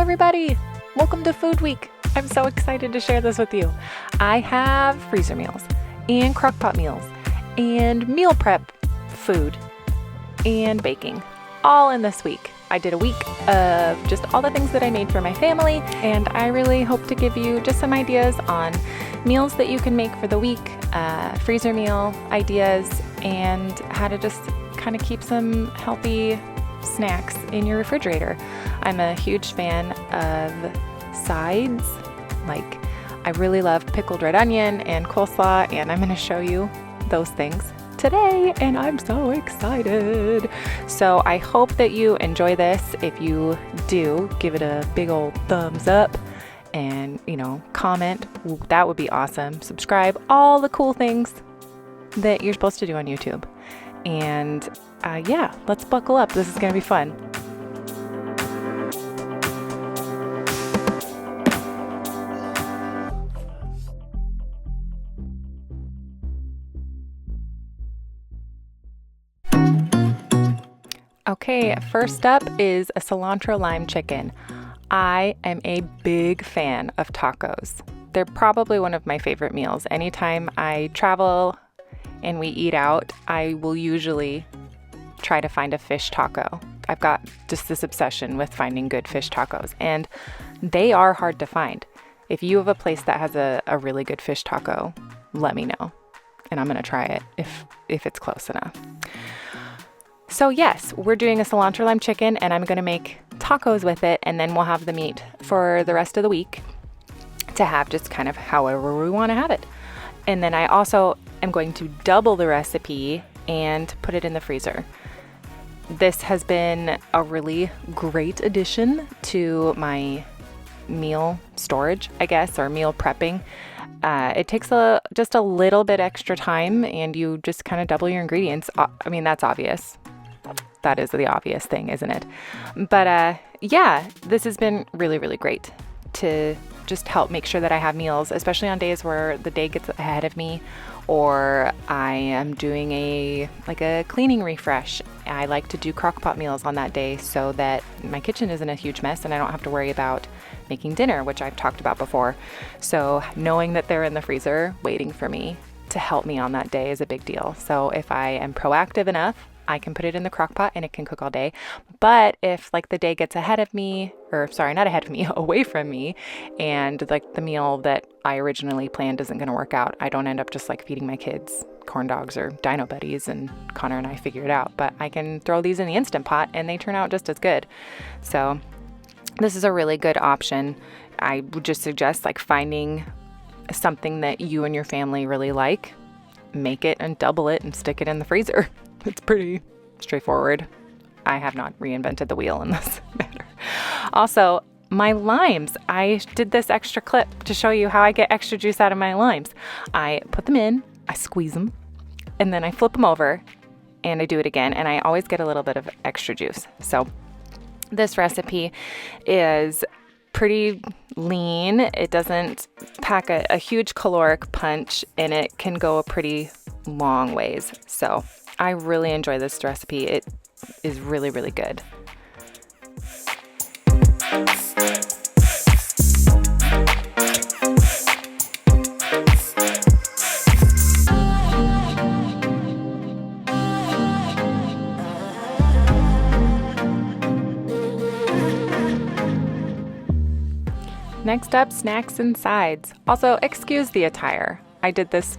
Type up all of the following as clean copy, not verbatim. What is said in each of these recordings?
everybody! Welcome to Food Week. I'm so excited to share this with you. I have freezer meals and crock-pot meals and meal prep food and baking all in this week. I did a week of just all the things that I made for my family, and I really hope to give you just some ideas on meals that you can make for the week, freezer meal ideas, and how to just kind of keep some healthy snacks in your refrigerator. I'm a huge fan of sides. Like, I really love pickled red onion and coleslaw, and I'm going to show you those things today, and I'm so excited. So I hope that you enjoy this. If you do, give it a big old thumbs up and, comment. That would be awesome. Subscribe, all the cool things that you're supposed to do on YouTube. And let's buckle up. This is going to be fun. Okay, first up is a cilantro lime chicken. I am a big fan of tacos. They're probably one of my favorite meals. Anytime I travel and we eat out, I will usually try to find a fish taco. I've got just this obsession with finding good fish tacos, and they are hard to find. If you have a place that has a really good fish taco, let me know, and I'm gonna try it if it's close enough. So yes, we're doing a cilantro lime chicken, and I'm gonna make tacos with it, and then we'll have the meat for the rest of the week to have just kind of however we want to have it. And then I also am going to double the recipe and put it in the freezer. This has been a really great addition to my meal storage, I guess, or meal prepping. It takes just a little bit extra time, and you just kind of double your ingredients. I mean, that's obvious. That is the obvious thing, isn't it? But this has been really, really great to just help make sure that I have meals, especially on days where the day gets ahead of me, or I am doing a cleaning refresh. I like to do crock-pot meals on that day so that my kitchen isn't a huge mess and I don't have to worry about making dinner, which I've talked about before. So knowing that they're in the freezer waiting for me to help me on that day is a big deal. So if I am proactive enough, I can put it in the crock pot and it can cook all day. But if the day gets ahead of me, not ahead of me, away from me, and the meal that I originally planned isn't going to work out, I don't end up just feeding my kids corn dogs or Dino Buddies and Connor and I figure it out. But I can throw these in the Instant Pot and they turn out just as good. So this is a really good option. I would just suggest finding something that you and your family really like, make it and double it and stick it in the freezer. It's pretty straightforward. I have not reinvented the wheel in this matter. Also, my limes. I did this extra clip to show you how I get extra juice out of my limes. I put them in, I squeeze them, and then I flip them over, and I do it again, and I always get a little bit of extra juice. So this recipe is pretty lean. It doesn't pack a huge caloric punch, and it can go a pretty long ways. So I really enjoy this recipe. It is really, really good. Next up, snacks and sides. Also, excuse the attire. I did this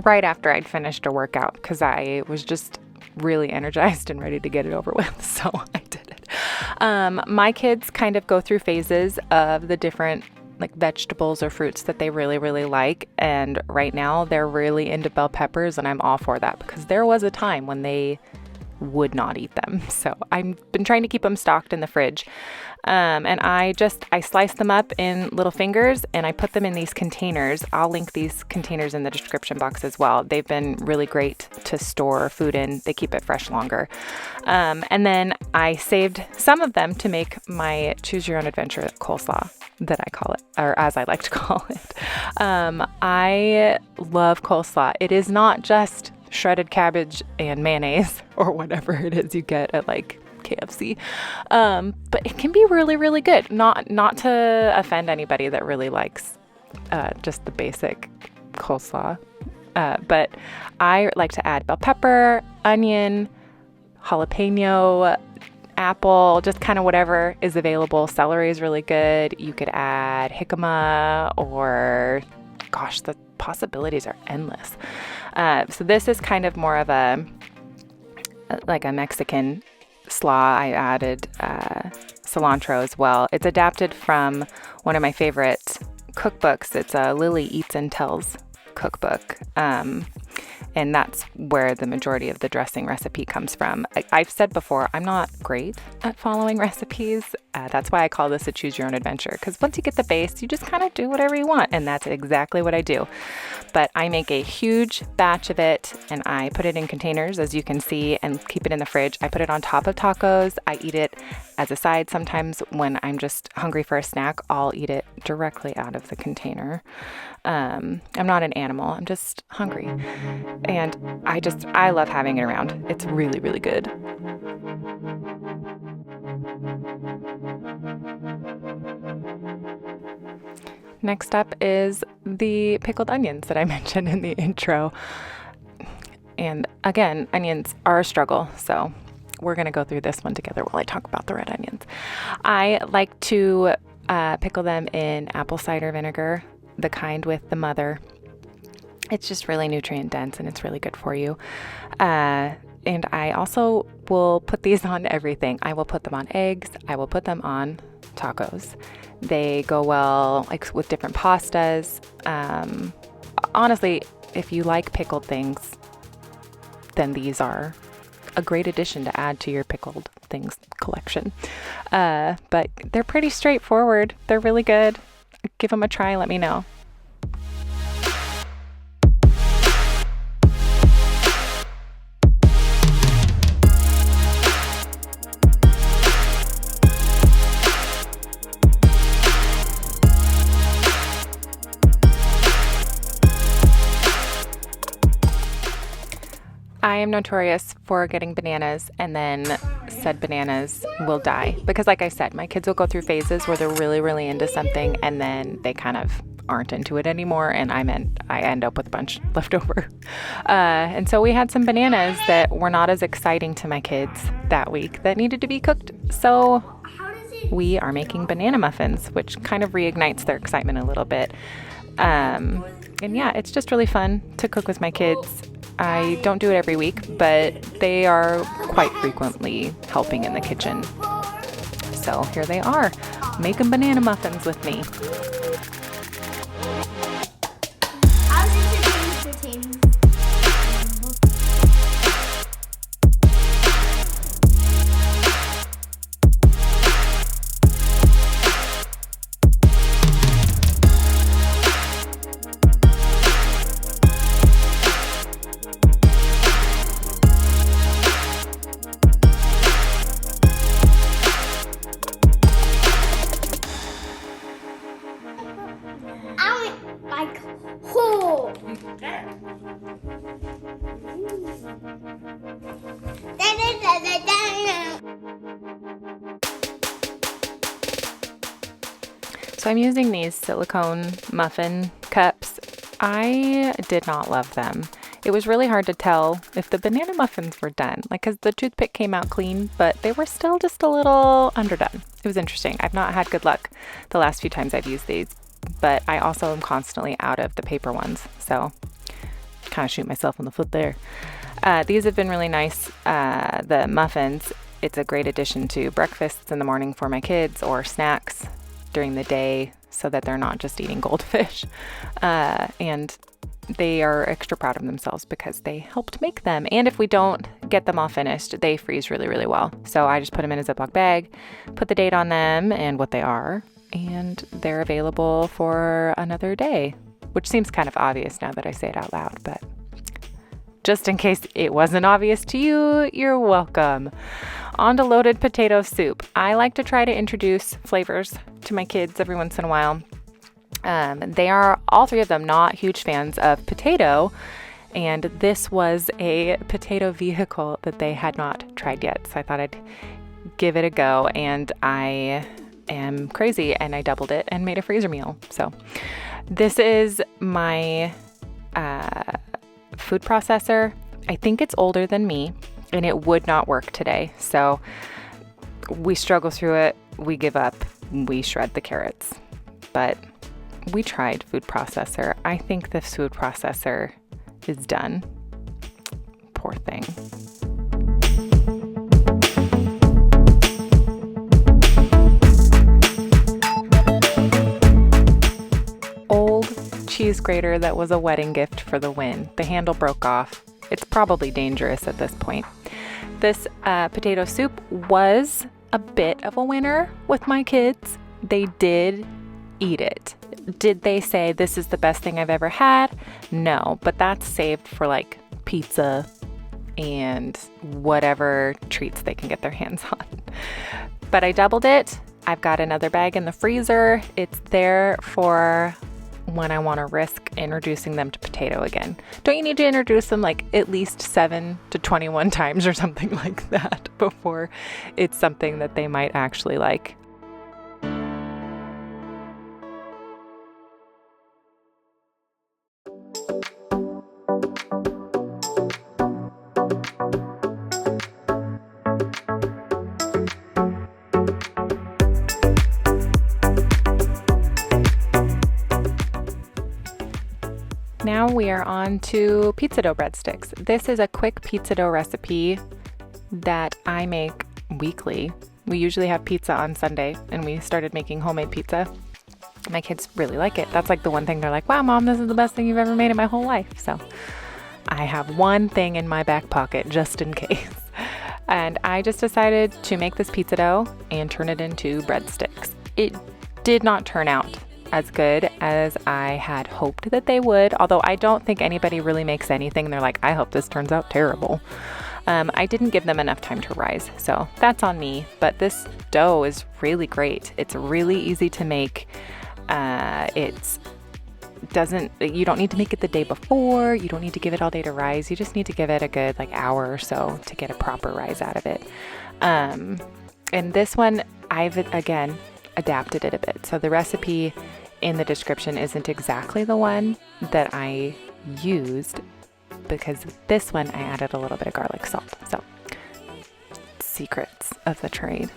right after I'd finished a workout because I was just really energized and ready to get it over with, so I did it. My kids kind of go through phases of the different vegetables or fruits that they really, really like, and right now they're really into bell peppers, and I'm all for that because there was a time when they would not eat them. So I've been trying to keep them stocked in the fridge. And I slice them up in little fingers and I put them in these containers. I'll link these containers in the description box as well. They've been really great to store food in. They keep it fresh longer. And then I saved some of them to make my choose your own adventure coleslaw that I call it, or as I like to call it. I love coleslaw. It is not just shredded cabbage and mayonnaise or whatever it is you get at KFC. But it can be really, really good. Not to offend anybody that really likes just the basic coleslaw. But I like to add bell pepper, onion, jalapeno, apple, just kind of whatever is available. Celery is really good. You could add jicama, or gosh, the possibilities are endless. So this is kind of more of a Mexican slaw. I added cilantro as well. It's adapted from one of my favorite cookbooks. It's a Lily Eats and Tells cookbook. And that's where the majority of the dressing recipe comes from. I've said before, I'm not great at following recipes. That's why I call this a choose your own adventure, because once you get the base, you just kind of do whatever you want. And that's exactly what I do. But I make a huge batch of it and I put it in containers, as you can see, and keep it in the fridge. I put it on top of tacos. I eat it as a side. Sometimes when I'm just hungry for a snack, I'll eat it directly out of the container. I'm not an animal. I'm just hungry. And I love having it around. It's really, really good. Next up is the pickled onions that I mentioned in the intro. And again, onions are a struggle, so we're going to go through this one together while I talk about the red onions. I like to pickle them in apple cider vinegar, the kind with the mother. It's just really nutrient dense and it's really good for you. And I also will put these on everything. I will put them on eggs. I will put them on tacos. They go well with different pastas. Honestly, if you like pickled things, then these are a great addition to add to your pickled things collection. But they're pretty straightforward. They're really good. Give them a try. Let me know. I am notorious for getting bananas and then said bananas will die because, like I said, my kids will go through phases where they're really, really into something and then they kind of aren't into it anymore, and I end up with a bunch left over. And so we had some bananas that were not as exciting to my kids that week that needed to be cooked. So we are making banana muffins, which kind of reignites their excitement a little bit. And yeah, it's just really fun to cook with my kids. I don't do it every week, but they are quite frequently helping in the kitchen. So here they are, making banana muffins with me. So I'm using these silicone muffin cups. I did not love them. It was really hard to tell if the banana muffins were done, because the toothpick came out clean, but they were still just a little underdone. It was interesting. I've not had good luck the last few times I've used these, but I also am constantly out of the paper ones, so kind of shoot myself in the foot there. These have been really nice. The muffins, it's a great addition to breakfasts in the morning for my kids or snacks during the day so that they're not just eating goldfish. And they are extra proud of themselves because they helped make them. And if we don't get them all finished, they freeze really, really well. So I just put them in a Ziploc bag, put the date on them and what they are, and they're available for another day, which seems kind of obvious now that I say it out loud, but just in case it wasn't obvious to you, you're welcome. On to loaded potato soup. I like to try to introduce flavors to my kids every once in a while. They are, all three of them, not huge fans of potato, and this was a potato vehicle that they had not tried yet. So I thought I'd give it a go, and I am crazy and I doubled it and made a freezer meal. So this is my food processor. I think it's older than me and it would not work today. So we struggle through it. We give up. We shred the carrots. But we tried food processor. I think this food processor is done. Poor thing. Old cheese grater that was a wedding gift for the win. The handle broke off. It's probably dangerous at this point. This potato soup was a bit of a winner with my kids. They did eat it. Did they say this is the best thing I've ever had? No, but that's saved for like pizza and whatever treats they can get their hands on. But I doubled it. I've got another bag in the freezer. It's there for when I want to risk introducing them to potato again. Don't you need to introduce them like at least 7 to 21 times or something like that before it's something that they might actually like? Now we are on to pizza dough breadsticks. This is a quick pizza dough recipe that I make weekly. We usually have pizza on Sunday, and we started making homemade pizza. My kids really like it. That's like the one thing they're like, wow, Mom, this is the best thing you've ever made in my whole life. So I have one thing in my back pocket just in case. And I just decided to make this pizza dough and turn it into breadsticks. It did not turn out as good as I had hoped that they would, although I don't think anybody really makes anything. They're like, I hope this turns out terrible. I didn't give them enough time to rise, so that's on me. But this dough is really great. It's really easy to make. You don't need to make it the day before. You don't need to give it all day to rise. You just need to give it a good hour or so to get a proper rise out of it. And this one, I've again adapted it a bit. So the recipe in the description isn't exactly the one that I used, because this one I added a little bit of garlic salt. So secrets of the trade.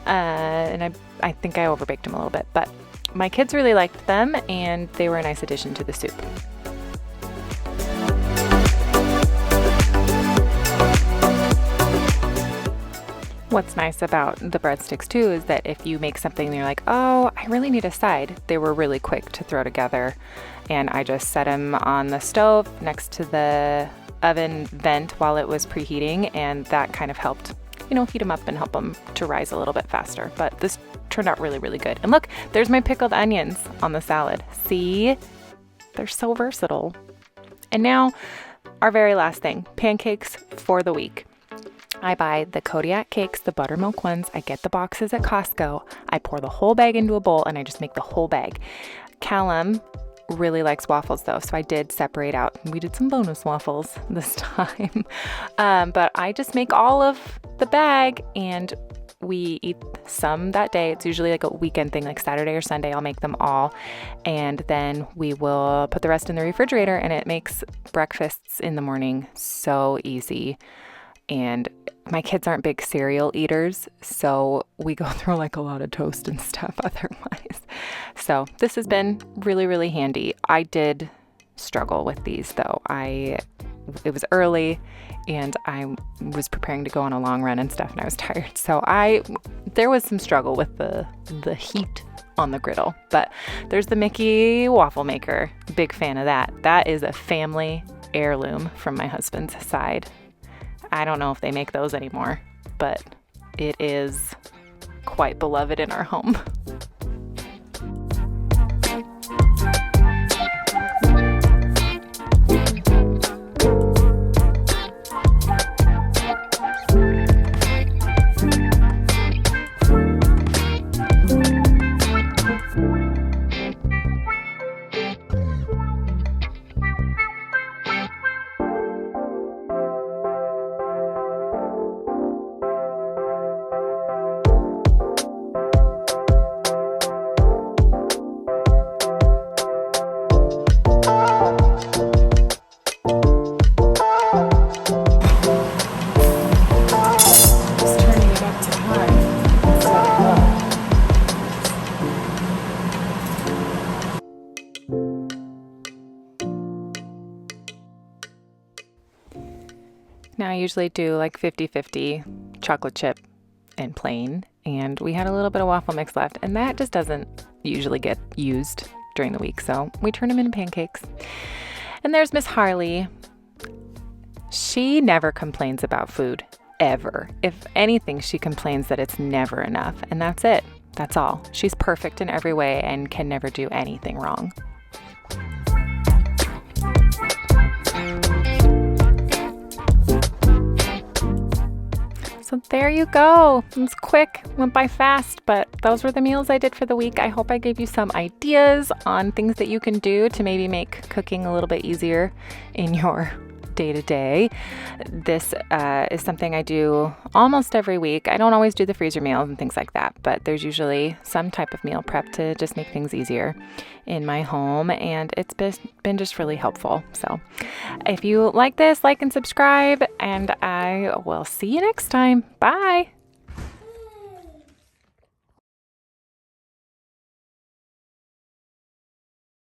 And I think I overbaked them a little bit, but my kids really liked them and they were a nice addition to the soup. What's nice about the breadsticks too is that if you make something and you're like, oh, I really need a side, they were really quick to throw together. And I just set them on the stove next to the oven vent while it was preheating, and that kind of helped, heat them up and help them to rise a little bit faster. But this turned out really, really good. And look, there's my pickled onions on the salad. See? They're so versatile. And now our very last thing, pancakes for the week. I buy the Kodiak cakes, the buttermilk ones. I get the boxes at Costco. I pour the whole bag into a bowl and I just make the whole bag. Callum really likes waffles though, so I did separate out. We did some bonus waffles this time. But I just make all of the bag and we eat some that day. It's usually like a weekend thing, like Saturday or Sunday. I'll make them all. And then we will put the rest in the refrigerator, and it makes breakfasts in the morning so easy. And my kids aren't big cereal eaters, so we go through like a lot of toast and stuff otherwise. So this has been really, really handy. I did struggle with these though. It was early and I was preparing to go on a long run and stuff, and I was tired. So there was some struggle with the heat on the griddle. But there's the Mickey waffle maker. Big fan of that. That is a family heirloom from my husband's side. I don't know if they make those anymore, but it is quite beloved in our home. I usually do like 50-50 chocolate chip and plain. And we had a little bit of waffle mix left, and that just doesn't usually get used during the week. So we turn them into pancakes. And there's Miss Harley. She never complains about food, ever. If anything, she complains that it's never enough. And that's it. That's all. She's perfect in every way and can never do anything wrong. So there you go. It was quick, went by fast, but those were the meals I did for the week. I hope I gave you some ideas on things that you can do to maybe make cooking a little bit easier in your day-to-day. This is something I do almost every week. I don't always do the freezer meals and things like that, but there's usually some type of meal prep to just make things easier in my home, and it's been just really helpful. So if you like this, like and subscribe, and I will see you next time. Bye!